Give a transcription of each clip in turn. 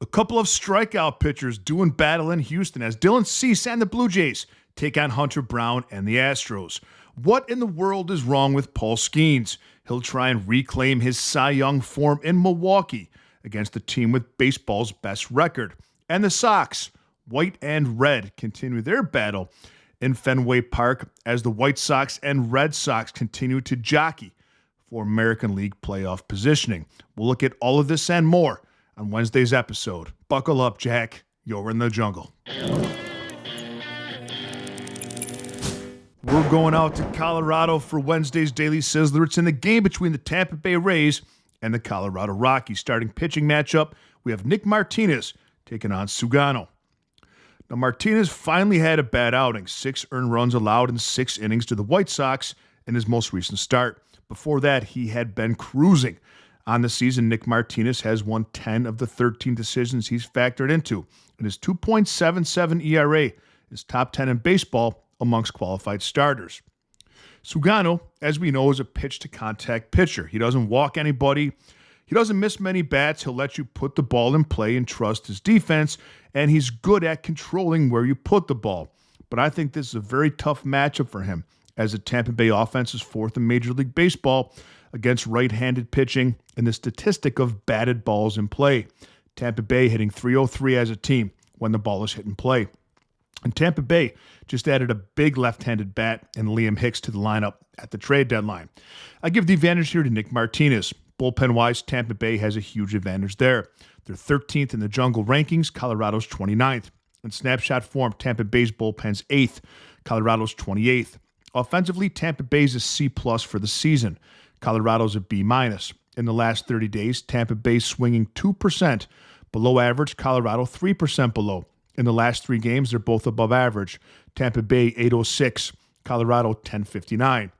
A couple of strikeout pitchers doing battle in Houston as Dylan Cease and the Blue Jays take on Hunter Brown and the Astros. What in the world is wrong with Paul Skeens? He'll try and reclaim his Cy Young form in Milwaukee against the team with baseball's best record. And the Sox, white and red, continue their battle in Fenway Park as the White Sox and Red Sox continue to jockey for American League playoff positioning. We'll look at all of this and more on Wednesday's episode. Buckle up, Jack. You're in the jungle. We're going out to Colorado for Wednesday's Daily Sizzler. It's in the game between the Tampa Bay Rays and the Colorado Rockies. Starting pitching matchup, we have Nick Martinez taking on Sugano. Now, Martinez finally had a bad outing. 6 earned runs allowed in 6 innings to the White Sox in his most recent start. Before that, he had been cruising. On the season, Nick Martinez has won 10 of the 13 decisions he's factored into, and his 2.77 ERA is top 10 in baseball amongst qualified starters. Sugano, as we know, is a pitch-to-contact pitcher. He doesn't walk anybody. He doesn't miss many bats. He'll let you put the ball in play and trust his defense, and he's good at controlling where you put the ball. But I think this is a very tough matchup for him, as the Tampa Bay offense is 4th in Major League Baseball against right-handed pitching and the statistic of batted balls in play. Tampa Bay hitting .303 as a team when the ball is hit in play. And Tampa Bay just added a big left-handed bat and Liam Hicks to the lineup at the trade deadline. I give the advantage here to Nick Martinez. Bullpen-wise, Tampa Bay has a huge advantage there. They're 13th in the jungle rankings, Colorado's 29th. In snapshot form, Tampa Bay's bullpen's 8th, Colorado's 28th. Offensively, Tampa Bay's a C+ for the season. Colorado's a B-. In the last 30 days, Tampa Bay swinging 2% below average, Colorado 3% below. In the last 3 games, they're both above average. Tampa Bay 806, Colorado 1059.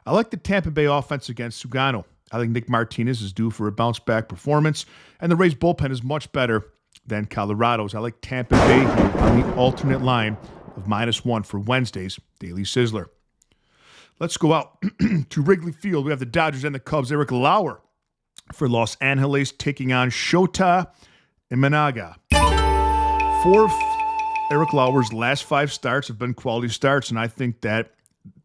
I like the Tampa Bay offense against Sugano. I think Nick Martinez is due for a bounce-back performance, and the Rays bullpen is much better than Colorado's. I like Tampa Bay here on the alternate line of -1 for Wednesday's Daily Sizzler. Let's go out to Wrigley Field. We have the Dodgers and the Cubs. Eric Lauer for Los Angeles taking on Shota Imanaga. 4 of Eric Lauer's last 5 starts have been quality starts, and I think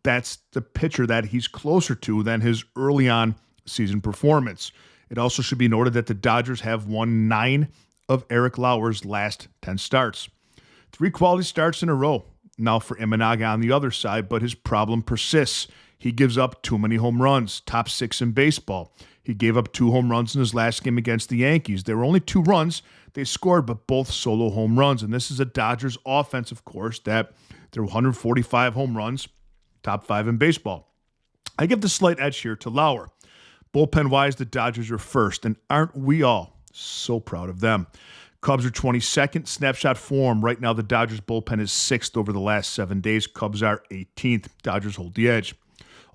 that's the pitcher that he's closer to than his early on season performance. It also should be noted that the Dodgers have won 9 of Eric Lauer's last 10 starts. 3 quality starts in a row now for Imanaga on the other side, but his problem persists. He gives up too many home runs, top 6 in baseball. He gave up 2 home runs in his last game against the Yankees. There were only 2 runs they scored, but both solo home runs. And this is a Dodgers offense, of course, that there were 145 home runs, top 5 in baseball. I give the slight edge here to Lauer. Bullpen-wise, the Dodgers are first, and aren't we all so proud of them? Cubs are 22nd. Snapshot form. Right now, the Dodgers bullpen is 6th over the last 7 days. Cubs are 18th. Dodgers hold the edge.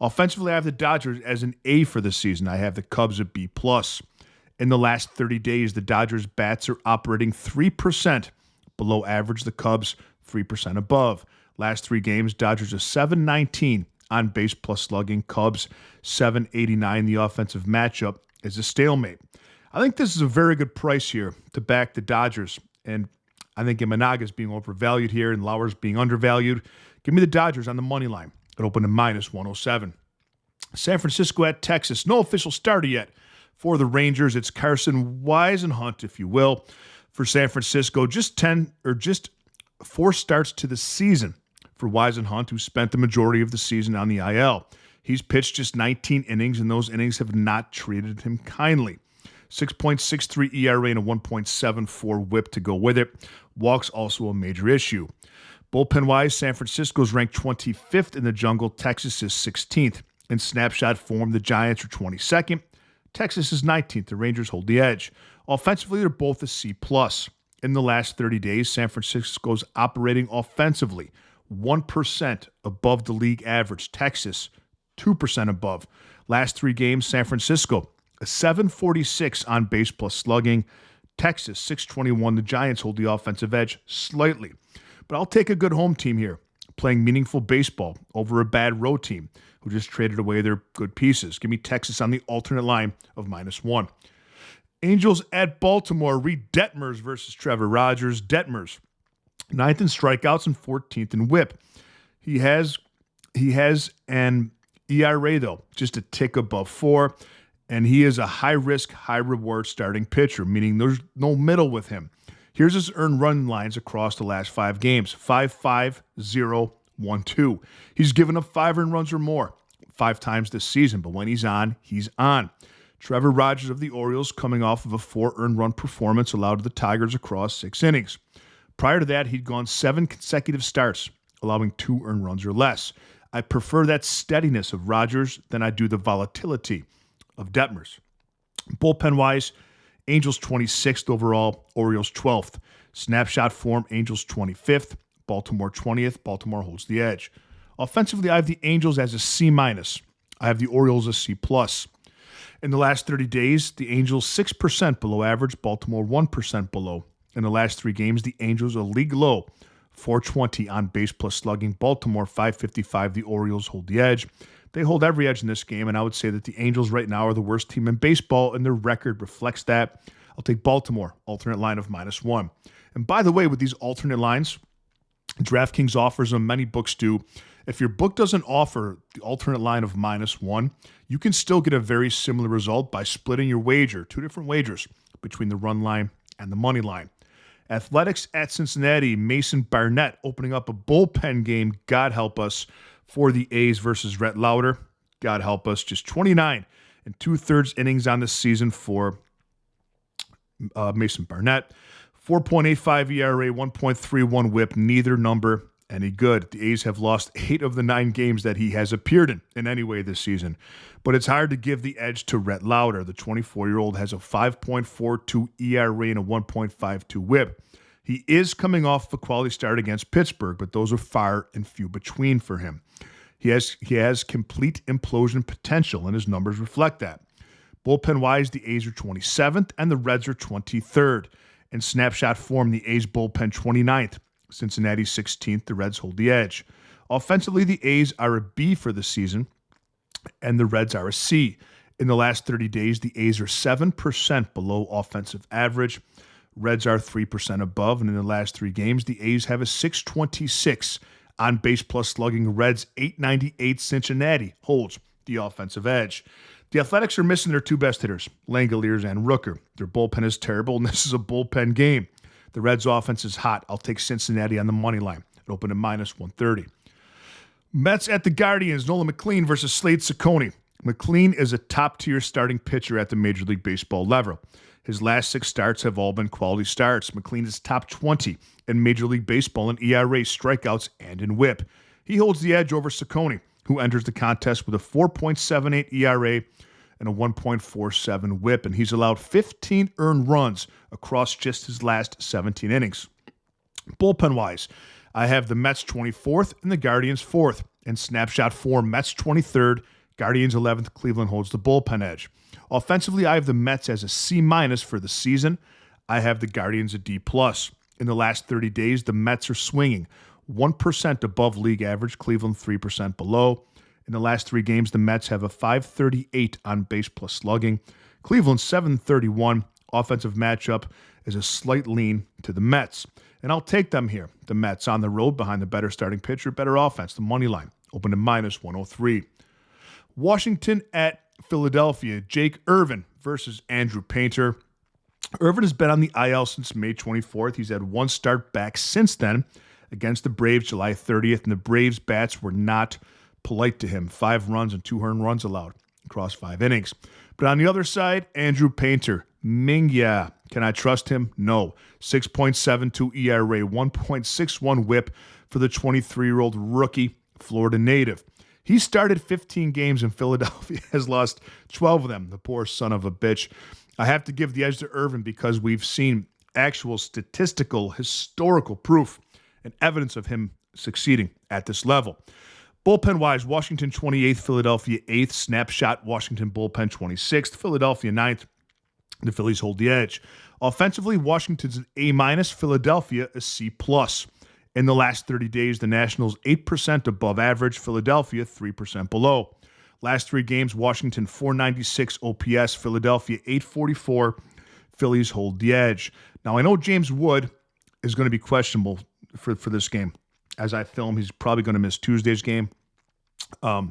Offensively, I have the Dodgers as an A for the season. I have the Cubs a B+. In the last 30 days, the Dodgers' bats are operating 3% below average. The Cubs, 3% above. Last 3 games, Dodgers are 719 on base plus slugging. Cubs, 789. The offensive matchup is a stalemate. I think this is a very good price here to back the Dodgers, and I think Imanaga is being overvalued here and Lauer's being undervalued. Give me the Dodgers on the money line. It opened at -107. San Francisco at Texas. No official starter yet for the Rangers. It's Carson Whisenhunt, if you will, for San Francisco. Just 4 starts to the season for Whisenhunt, who spent the majority of the season on the IL. He's pitched just 19 innings, and those innings have not treated him kindly. 6.63 ERA and a 1.74 whip to go with it. Walks also a major issue. Bullpen-wise, San Francisco's ranked 25th in the jungle. Texas is 16th. In snapshot form, the Giants are 22nd. Texas is 19th. The Rangers hold the edge. Offensively, they're both a C+. In the last 30 days, San Francisco's operating offensively 1% above the league average. Texas, 2% above. Last 3 games, San Francisco, a 746 on base plus slugging. Texas, 621. The Giants hold the offensive edge slightly. But I'll take a good home team here, playing meaningful baseball over a bad road team who just traded away their good pieces. Give me Texas on the alternate line of -1. Angels at Baltimore. Reed Detmers versus Trevor Rogers. Detmers, 9th in strikeouts and 14th in whip. He has an ERA, though, just a tick above 4, and he is a high-risk, high-reward starting pitcher, meaning there's no middle with him. Here's his earned run lines across the last 5 games, 5-5, 0, 1-2. He's given up 5 earned runs or more 5 times this season, but when he's on, he's on. Trevor Rogers of the Orioles, coming off of a 4 earned run performance, allowed the Tigers across 6 innings. Prior to that, he'd gone 7 consecutive starts, allowing 2 earned runs or less. I prefer that steadiness of Rogers than I do the volatility of Detmers. Bullpen-wise, Angels 26th overall, Orioles 12th. Snapshot form, Angels 25th, Baltimore 20th. Baltimore holds the edge. Offensively, I have the Angels as a C-. I have the Orioles a C+. In the last 30 days, the Angels 6% below average, Baltimore 1% below. In the last 3 games, the Angels a league low, 420 on base plus slugging. Baltimore 555. The Orioles hold the edge. They hold every edge in this game, and I would say that the Angels right now are the worst team in baseball, and their record reflects that. I'll take Baltimore, alternate line of -1. And by the way, with these alternate lines, DraftKings offers them, many books do. If your book doesn't offer the alternate line of -1, you can still get a very similar result by splitting your wager, 2 different wagers, between the run line and the money line. Athletics at Cincinnati, Mason Barnett opening up a bullpen game, God help us, for the A's versus Rhett Lauder. God help us, just 29 2/3 innings on the season for Mason Barnett. 4.85 ERA, 1.31 whip, neither number any good. The A's have lost 8 of the 9 games that he has appeared in any way this season. But it's hard to give the edge to Rhett Lauder. The 24-year-old has a 5.42 ERA and a 1.52 whip. He is coming off a quality start against Pittsburgh, but those are far and few between for him. He has complete implosion potential, and his numbers reflect that. Bullpen-wise, the A's are 27th, and the Reds are 23rd. In snapshot form, the A's bullpen 29th. Cincinnati 16th, the Reds hold the edge. Offensively, the A's are a B for the season, and the Reds are a C. In the last 30 days, the A's are 7% below offensive average. Reds are 3% above, and in the last 3 games, the A's have a 626 on base plus slugging. Reds 898. Cincinnati holds the offensive edge. The Athletics are missing their 2 best hitters, Langoliers and Rooker. Their bullpen is terrible, and this is a bullpen game. The Reds' offense is hot. I'll take Cincinnati on the money line. It opened at -130. Mets at the Guardians. Nolan McLean versus Slade Ciccone. McLean is a top-tier starting pitcher at the Major League Baseball level. His last 6 starts have all been quality starts. McLean is top 20 in Major League Baseball in ERA, strikeouts, and in whip. He holds the edge over Ciccone, who enters the contest with a 4.78 ERA and a 1.47 whip, and he's allowed 15 earned runs across just his last 17 innings. Bullpen-wise, I have the Mets 24th and the Guardians 4th. In snapshot form, Mets 23rd, Guardians 11th. Cleveland holds the bullpen edge. Offensively, I have the Mets as a C- for the season. I have the Guardians a D+. In the last 30 days, the Mets are swinging 1% above league average, Cleveland 3% below. In the last 3 games, the Mets have a 538 on base plus slugging. Cleveland 731. Offensive matchup is a slight lean to the Mets. And I'll take them here. The Mets on the road behind the better starting pitcher, better offense. The money line open to -103. Washington at Philadelphia. Jake Irvin versus Andrew Painter. Irvin has been on the IL since May 24th. He's had 1 start back since then against the Braves July 30th, and the Braves bats were not polite to him. 5 runs and 2 earned runs allowed across 5 innings. But on the other side, Andrew Painter. Yeah. Can I trust him? No. 6.72 ERA, 1.61 whip for the 23-year-old rookie Florida native. He started 15 games in Philadelphia, has lost 12 of them, the poor son of a bitch. I have to give the edge to Irvin because we've seen actual statistical, historical proof and evidence of him succeeding at this level. Bullpen-wise, Washington 28th, Philadelphia 8th. Snapshot, Washington bullpen 26th, Philadelphia 9th. The Phillies hold the edge. Offensively, Washington's an A-, Philadelphia a C+. In the last 30 days, the Nationals 8% above average, Philadelphia 3% below. Last 3 games, Washington 496 OPS, Philadelphia 844. Phillies hold the edge. Now, I know James Wood is going to be questionable for this game. As I film, he's probably going to miss Tuesday's game. So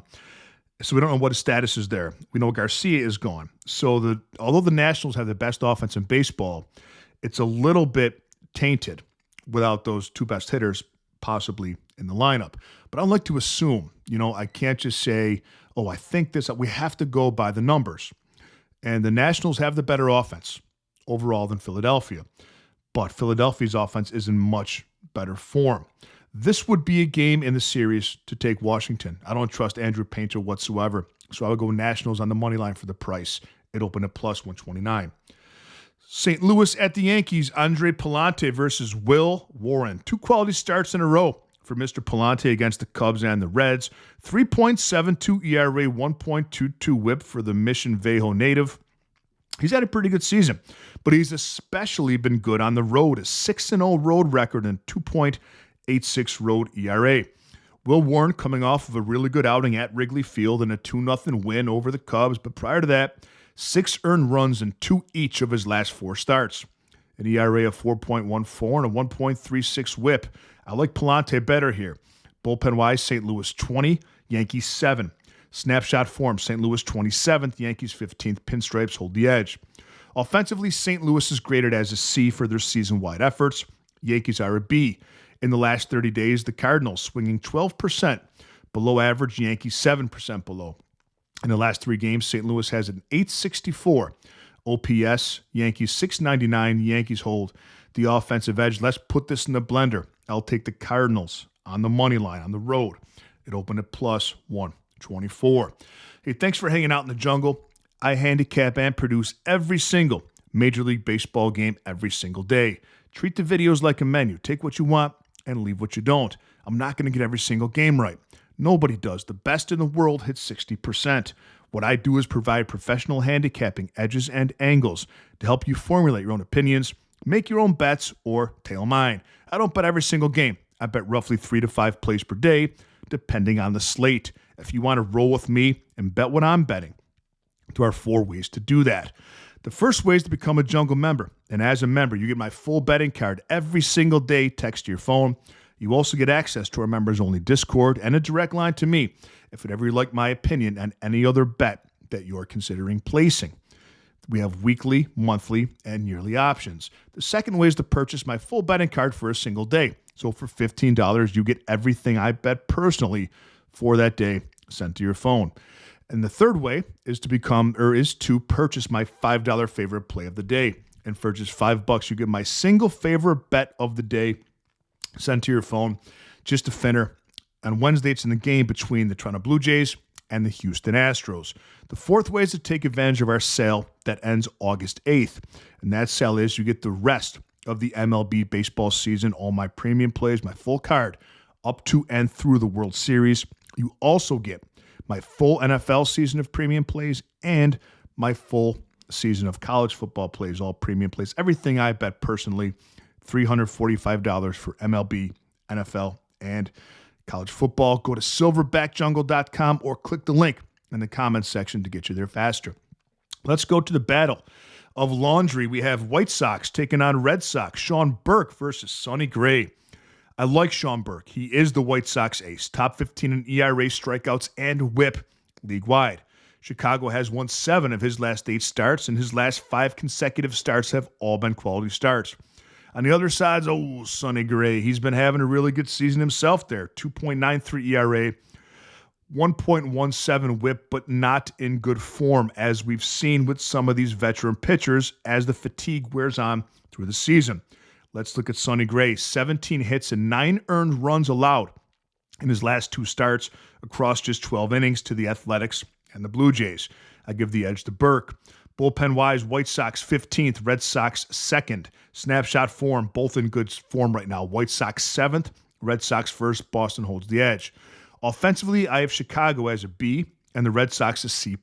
we don't know what his status is there. We know Garcia is gone. So although the Nationals have the best offense in baseball, it's a little bit tainted without those two best hitters possibly in the lineup. But I don't like to assume. I can't just say, oh, I think this. We have to go by the numbers. And the Nationals have the better offense overall than Philadelphia. But Philadelphia's offense is in much better form. This would be a game in the series to take Washington. I don't trust Andrew Painter whatsoever, so I would go Nationals on the money line for the price. It opened at plus 129. St. Louis at the Yankees, Andre Pallante versus Will Warren. 2 quality starts in a row for Mr. Pallante against the Cubs and the Reds. 3.72 ERA, 1.22 whip for the Mission Viejo native. He's had a pretty good season, but he's especially been good on the road. A 6-0 road record and 2.86 road ERA. Will Warren coming off of a really good outing at Wrigley Field and a 2-0 win over the Cubs, but prior to that, 6 earned runs in 2 each of his last 4 starts. An ERA of 4.14 and a 1.36 whip. I like Pallante better here. Bullpen-wise, St. Louis 20, Yankees 7. Snapshot form, St. Louis 27th, Yankees 15th. Pinstripes hold the edge. Offensively, St. Louis is graded as a C for their season-wide efforts. Yankees are a B. In the last 30 days, the Cardinals swinging 12% below average, Yankees 7% below. In the last 3 games, St. Louis has an 864 OPS, Yankees 699, Yankees hold the offensive edge. Let's put this in the blender. I'll take the Cardinals on the money line on the road. It opened at plus 124. Hey, thanks for hanging out in the jungle. I handicap and produce every single Major League Baseball game every single day. Treat the videos like a menu. Take what you want and leave what you don't. I'm not going to get every single game right. Nobody does. The best in the world hits 60%. What I do is provide professional handicapping edges and angles to help you formulate your own opinions, make your own bets, or tail mine. I don't bet every single game. I bet roughly 3 to 5 plays per day, depending on the slate. If you want to roll with me and bet what I'm betting, there are 4 ways to do that. The first way is to become a Jungle member. And as a member, you get my full betting card every single day, text to your phone. You also get access to our members-only Discord and a direct line to me if ever you like my opinion on any other bet that you're considering placing. We have weekly, monthly, and yearly options. The second way is to purchase my full betting card for a single day. So for $15, you get everything I bet personally for that day sent to your phone. And the third way is to purchase my $5 favorite play of the day. And for just $5, you get my single favorite bet of the day sent to your phone, just a finner. On Wednesday, it's in the game between the Toronto Blue Jays and the Houston Astros. The fourth way is to take advantage of our sale that ends August 8th. And that sale is you get the rest of the MLB baseball season, all my premium plays, my full card, up to and through the World Series. You also get my full NFL season of premium plays and my full season of college football plays, all premium plays. Everything I bet personally, $345 for MLB, NFL, and college football. Go to silverbackjungle.com or click the link in the comments section to get you there faster. Let's go to the battle of laundry. We have White Sox taking on Red Sox. Sean Burke versus Sonny Gray. I like Sean Burke. He is the White Sox ace. Top 15 in ERA, strikeouts, and whip league-wide. Chicago has won 7 of his last 8 starts, and his last 5 consecutive starts have all been quality starts. On the other side, Sonny Gray. He's been having a really good season himself there. 2.93 ERA, 1.17 whip, but not in good form, as we've seen with some of these veteran pitchers as the fatigue wears on through the season. Let's look at Sonny Gray. 17 hits and 9 earned runs allowed in his last 2 starts across just 12 innings to the Athletics and the Blue Jays. I give the edge to Burke. Bullpen-wise, White Sox 15th, Red Sox 2nd. Snapshot form, both in good form right now. White Sox 7th, Red Sox 1st. Boston holds the edge. Offensively, I have Chicago as a B and the Red Sox a C+.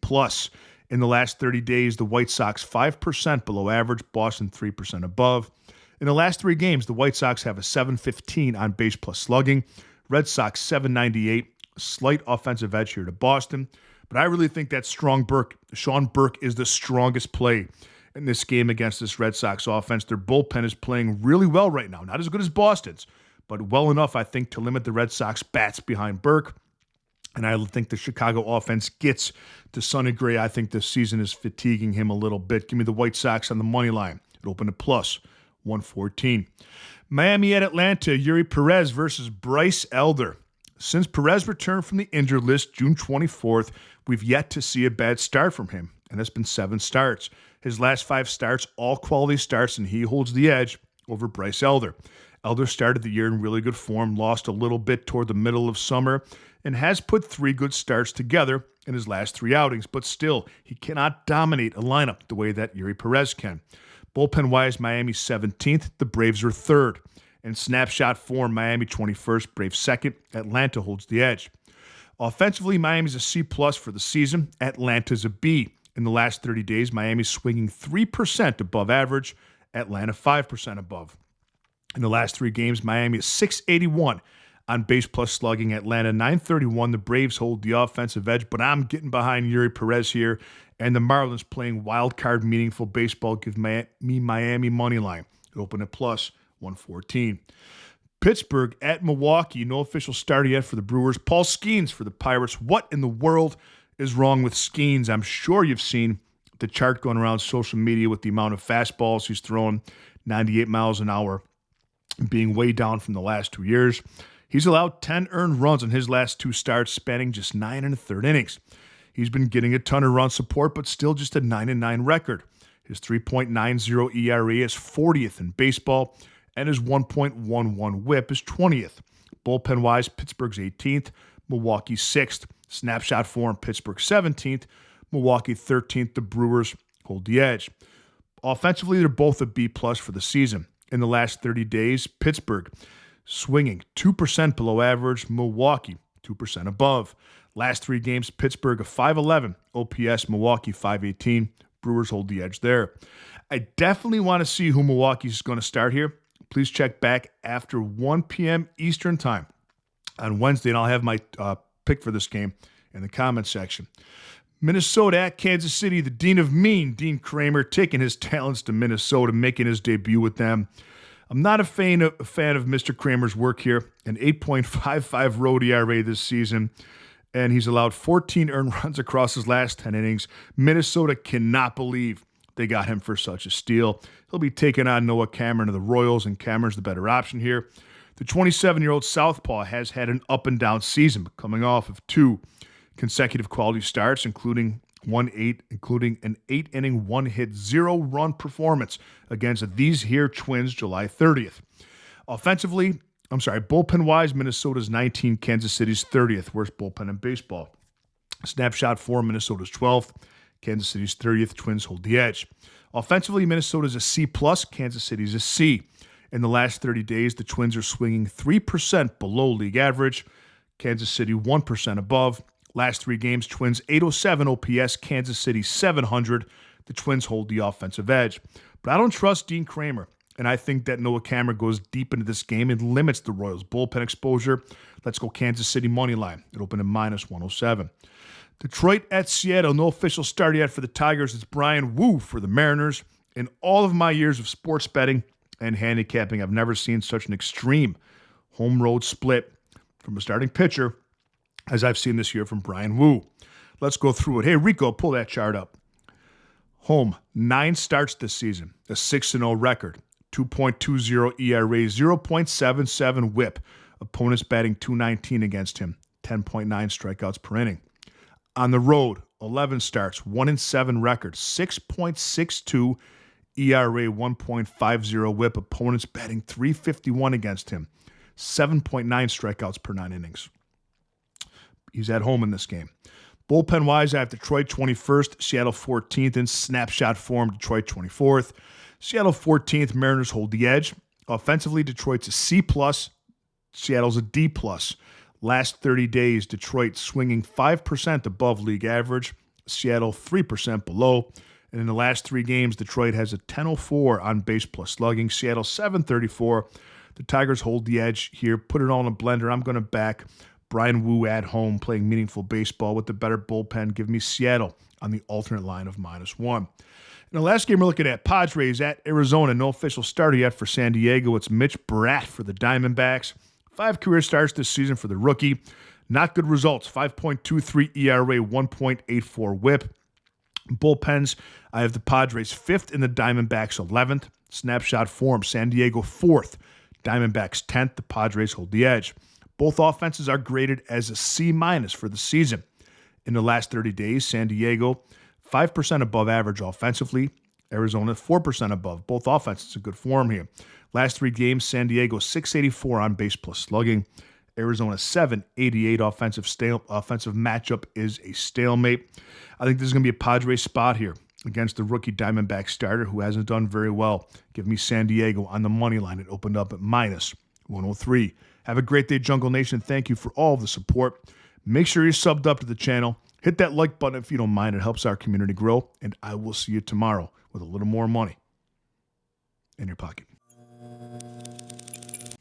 In the last 30 days, the White Sox 5% below average, Boston 3% above. In the last 3 games, the White Sox have a 715 on base plus slugging. Red Sox 798, slight offensive edge here to Boston. But I really think that Sean Burke is the strongest play in this game against this Red Sox offense. Their bullpen is playing really well right now. Not as good as Boston's, but well enough, I think, to limit the Red Sox bats behind Burke. And I think the Chicago offense gets to Sonny Gray. I think this season is fatiguing him a little bit. Give me the White Sox on the money line. It opened at plus 114. Miami at Atlanta, Yuri Perez versus Bryce Elder. Since Perez returned from the injured list June 24th, we've yet to see a bad start from him, and that's been 7 starts. His last 5 starts, all quality starts, and he holds the edge over Bryce Elder. Elder started the year in really good form, lost a little bit toward the middle of summer, and has put 3 good starts together in his last 3 outings, but still, he cannot dominate a lineup the way that Yuri Perez can. Bullpen-wise, Miami 17th, the Braves are 3rd. In snapshot form, Miami 21st, Braves 2nd, Atlanta holds the edge. Offensively, Miami's a C+ for the season, Atlanta's a B. In the last 30 days, Miami's swinging 3% above average, Atlanta 5% above. In the last 3 games, Miami is 681 on base plus slugging, Atlanta 931. The Braves hold the offensive edge, but I'm getting behind Yuri Perez here, and the Marlins playing wild card meaningful baseball give me Miami money line. It opened at plus 114. Pittsburgh at Milwaukee. No official start yet for the Brewers. Paul Skeens for the Pirates. What in the world is wrong with Skeens? I'm sure you've seen the chart going around social media with the amount of fastballs he's thrown, 98 miles an hour, being way down from the last 2 years. He's allowed 10 earned runs in his last 2 starts, spanning just 9 1/3 innings. He's been getting a ton of run support, but still just a 9-9 record. His 3.90 ERA is 40th in baseball, and his 1.11 whip is 20th. Bullpen-wise, Pittsburgh's 18th, Milwaukee 6th. Snapshot form, Pittsburgh 17th, Milwaukee 13th. The Brewers hold the edge. Offensively, they're both a B+ for the season. In the last 30 days, Pittsburgh swinging 2% below average, Milwaukee 2% above. Last 3 games, Pittsburgh a 511, OPS, Milwaukee 518. Brewers hold the edge there. I definitely want to see who Milwaukee's going to start here. Please check back after 1 p.m. Eastern time on Wednesday, and I'll have my pick for this game in the comments section. Minnesota at Kansas City, the Dean of Mean, Dean Kramer, taking his talents to Minnesota, making his debut with them. I'm not a fan of Mr. Kramer's work here. An 8.55 road ERA this season, and he's allowed 14 earned runs across his last 10 innings. Minnesota cannot believe they got him for such a steal. He'll be taking on Noah Cameron of the Royals, and Cameron's the better option here. The 27-year-old southpaw has had an up-and-down season, coming off of 2 consecutive quality starts, including an 8-inning, 1-hit, 0-run performance against these here Twins July 30th. Bullpen-wise, Minnesota's 19, Kansas City's 30th, worst bullpen in baseball. Snapshot form, Minnesota's 12th, Kansas City's 30th, Twins hold the edge. Offensively, Minnesota's a C+, Kansas City's a C. In the last 30 days, the Twins are swinging 3% below league average, Kansas City 1% above. Last 3 games, Twins 807 OPS, Kansas City 700. The Twins hold the offensive edge. But I don't trust Dean Kramer, and I think that Noah Cameron goes deep into this game and limits the Royals' bullpen exposure. Let's go Kansas City money line. It opened at -107. Detroit at Seattle. No official start yet for the Tigers. It's Brian Wu for the Mariners. In all of my years of sports betting and handicapping, I've never seen such an extreme home road split from a starting pitcher as I've seen this year from Brian Wu. Let's go through it. Hey, Rico, pull that chart up. Home, 9 starts this season, a 6-0 record, 2.20 ERA, 0.77 whip. Opponents batting .219 against him, 10.9 strikeouts per inning. On the road, 11 starts, 1-7 record, 6.62 ERA, 1.50 whip. Opponents batting .351 against him, 7.9 strikeouts per 9 innings. He's at home in this game. Bullpen-wise, I have Detroit 21st, Seattle 14th. In snapshot form, Detroit 24th. Seattle 14th, Mariners hold the edge. Offensively, Detroit's a C+, Seattle's a D+. Last 30 days, Detroit swinging 5% above league average, Seattle 3% below. And in the last 3 games, Detroit has a 10.04 on base plus slugging, Seattle 7.34. The Tigers hold the edge here. Put it all in a blender. I'm going to back Brian Wu at home playing meaningful baseball with the better bullpen. Give me Seattle on the alternate line of -1. In the last game, we're looking at Padres at Arizona. No official starter yet for San Diego. It's Mitch Bratt for the Diamondbacks. 5 career starts this season for the rookie. Not good results. 5.23 ERA, 1.84 whip. Bullpens, I have the Padres 5th and the Diamondbacks 11th. Snapshot form, San Diego 4th. Diamondbacks 10th. The Padres hold the edge. Both offenses are graded as a C- for the season. In the last 30 days, San Diego 5% above average offensively. Arizona 4% above. Both offenses in good form here. Last 3 games, San Diego 684 on base plus slugging. Arizona 788 offensive matchup is a stalemate. I think this is going to be a Padres spot here against the rookie Diamondback starter who hasn't done very well. Give me San Diego on the money line. It opened up at -103. Have a great day, Jungle Nation. Thank you for all the support. Make sure you're subbed up to the channel. Hit that like button if you don't mind. It helps our community grow. And I will see you tomorrow with a little more money in your pocket.